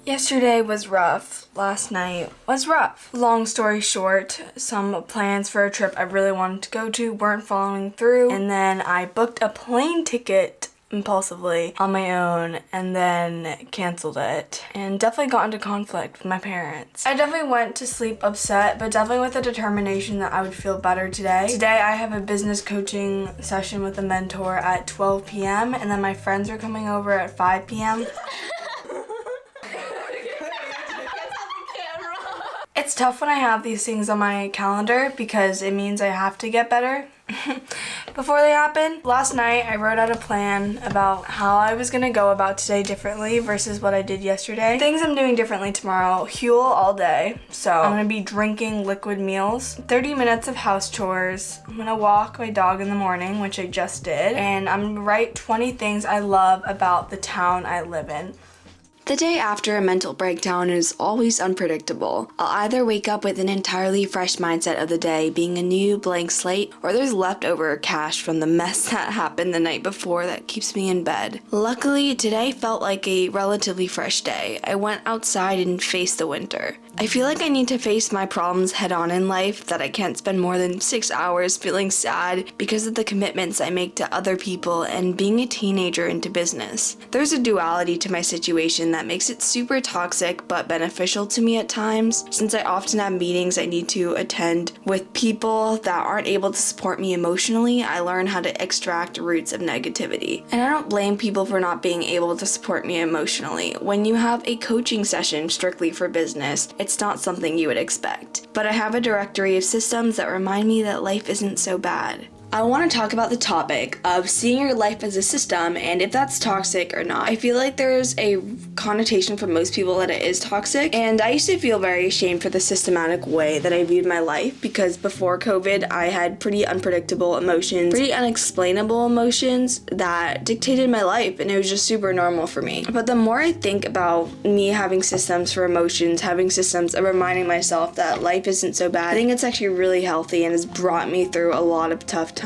Yesterday was rough. Last night was rough. Long story short, some plans for a trip I really wanted to go to weren't following through, and then I booked a plane ticket impulsively on my own and then canceled it, and definitely got into conflict with my parents. I definitely went to sleep upset, but definitely with a determination that I would feel better today. Today I have a business coaching session with a mentor at 12 p.m. and then my friends are coming over at 5 p.m. It's tough when I have these things on my calendar because it means I have to get better before they happen. Last night I wrote out a plan about how I was gonna go about today differently versus what I did yesterday. Things I'm doing differently tomorrow: Huel all day, so I'm gonna be drinking liquid meals, 30 minutes of house chores, I'm gonna walk my dog in the morning, which I just did, and I'm gonna write 20 things I love about the town I live in. The day after a mental breakdown is always unpredictable. I'll either wake up with an entirely fresh mindset of the day, being a new blank slate, or there's leftover cash from the mess that happened the night before that keeps me in bed. Luckily, today felt like a relatively fresh day. I went outside and faced the winter. I feel like I need to face my problems head on in life, that I can't spend more than 6 hours feeling sad because of the commitments I make to other people and being a teenager into business. There's a duality to my situation that makes it super toxic but beneficial to me at times, since I often have meetings I need to attend with people that aren't able to support me emotionally. I learn how to extract roots of negativity. And I don't blame people for not being able to support me emotionally. When you have a coaching session strictly for business, it's not something you would expect. But I have a directory of systems that remind me that life isn't so bad. I want to talk about the topic of seeing your life as a system and if that's toxic or not. I feel like there's a connotation for most people that it is toxic, and I used to feel very ashamed for the systematic way that I viewed my life, because before COVID I had pretty unpredictable emotions, pretty unexplainable emotions that dictated my life, and it was just super normal for me. But the more I think about me having systems for emotions, having systems of reminding myself that life isn't so bad, I think it's actually really healthy and has brought me through a lot of tough times.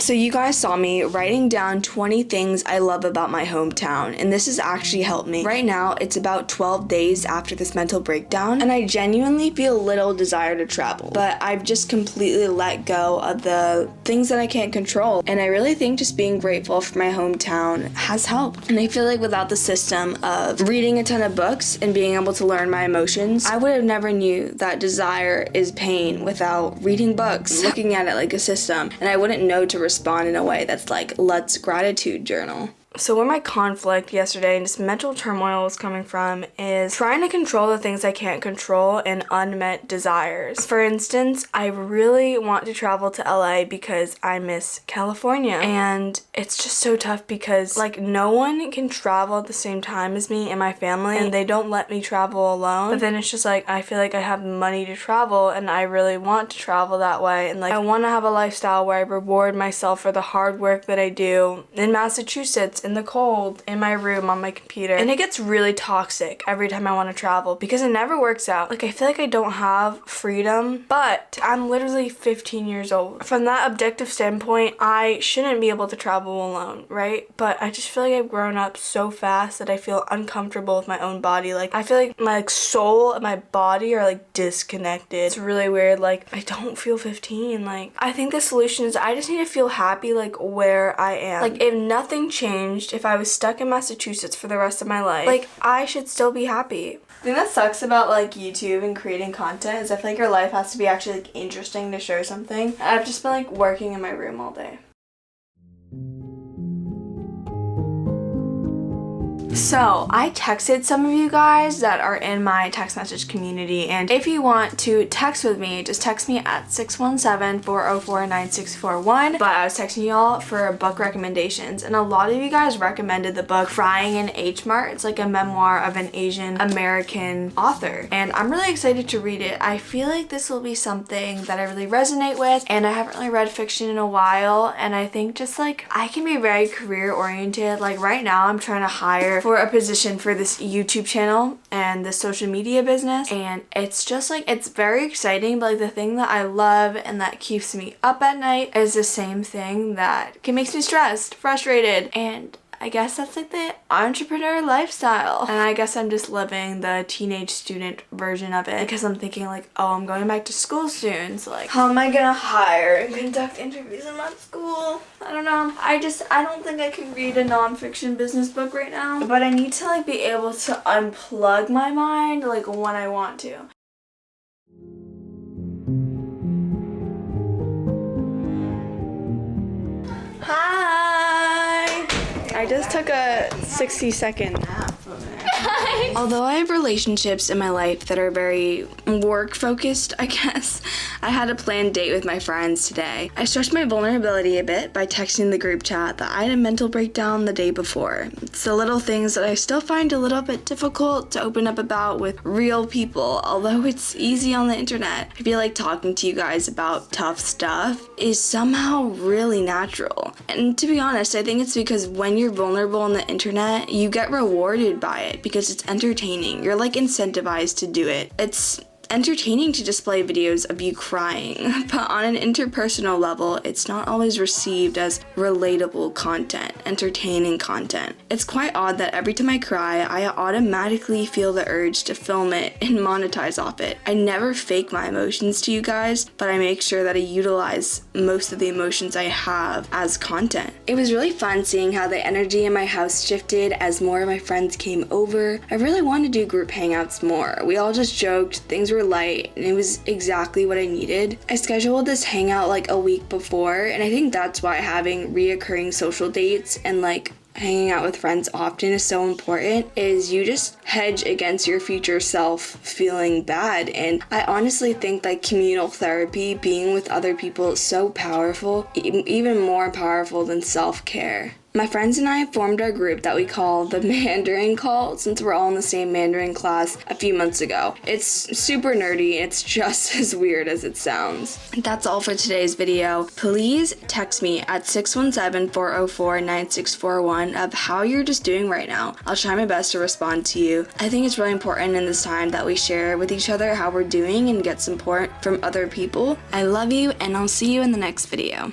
So you guys saw me writing down 20 things I love about my hometown, and this has actually helped me. Right now, it's about 12 days after this mental breakdown, and I genuinely feel little desire to travel, but I've just completely let go of the things that I can't control, and I really think just being grateful for my hometown has helped. And I feel like without the system of reading a ton of books and being able to learn my emotions, I would have never knew that desire is pain without reading books, looking at it like a system, and I wouldn't know to respond in a way that's like, let's gratitude journal. So where my conflict yesterday and just mental turmoil was coming from is trying to control the things I can't control and unmet desires. For instance, I really want to travel to LA because I miss California, and it's just so tough because like no one can travel at the same time as me and my family, and they don't let me travel alone. But then it's just like I feel like I have money to travel and I really want to travel that way, and like I want to have a lifestyle where I reward myself for the hard work that I do in Massachusetts in the cold in my room on my computer. And it gets really toxic every time I want to travel because it never works out. Like I feel like I don't have freedom, but I'm literally 15 years old. From that objective standpoint, I shouldn't be able to travel alone, right? But I just feel like I've grown up so fast that I feel uncomfortable with my own body. Like I feel like my soul and my body are like disconnected. It's really weird. Like I don't feel 15. Like I think the solution is I just need to feel happy like where I am. Like if nothing changed, if I was stuck in Massachusetts for the rest of my life, like I should still be happy. The thing that sucks about like YouTube and creating content is I feel like your life has to be actually like interesting to show something. I've just been like working in my room all day. So I texted some of you guys that are in my text message community, and if you want to text with me, just text me at 617-404-9641. But I was texting y'all for book recommendations, and a lot of you guys recommended the book Frying in H Mart. It's like a memoir of an Asian American author, and I'm really excited to read it. I feel like this will be something that I really resonate with, and I haven't really read fiction in a while, and I think just like I can be very career oriented. Like right now I'm trying to hire for a position for this YouTube channel and the social media business, and it's just like it's very exciting, but like the thing that I love and that keeps me up at night is the same thing that makes me stressed, frustrated, and I guess that's like the entrepreneur lifestyle. And I guess I'm just living the teenage student version of it because I'm thinking like, oh, I'm going back to school soon. So like, how am I gonna hire and conduct interviews in my school? I don't know. I don't think I can read a nonfiction business book right now. But I need to like be able to unplug my mind like when I want to. Hi! I just took a 60-second nap. Although I have relationships in my life that are very work focused, I guess, I had a planned date with my friends today. I stretched my vulnerability a bit by texting the group chat that I had a mental breakdown the day before. It's the little things that I still find a little bit difficult to open up about with real people, although it's easy on the internet. I feel like talking to you guys about tough stuff is somehow really natural. And to be honest, I think it's because when you're vulnerable on the internet, you get rewarded by it because it's entertaining. You're like incentivized to do it. It's entertaining to display videos of you crying, but on an interpersonal level, it's not always received as relatable content, entertaining content. It's quite odd that every time I cry, I automatically feel the urge to film it and monetize off it. I never fake my emotions to you guys, but I make sure that I utilize most of the emotions I have as content. It was really fun seeing how the energy in my house shifted as more of my friends came over. I really wanted to do group hangouts more. We all just joked, things were light, and it was exactly what I needed. I scheduled this hangout like a week before, and I think that's why having reoccurring social dates and like hanging out with friends often is so important, is you just hedge against your future self feeling bad. And I honestly think like communal therapy, being with other people, is so powerful, even more powerful than self-care. My friends and I formed our group that we call the Mandarin Call, since we're all in the same Mandarin class a few months ago. It's super nerdy and it's just as weird as it sounds. That's all for today's video. Please text me at 617-404-9641 of how you're just doing right now. I'll try my best to respond to you. I think it's really important in this time that we share with each other how we're doing and get support from other people. I love you, and I'll see you in the next video.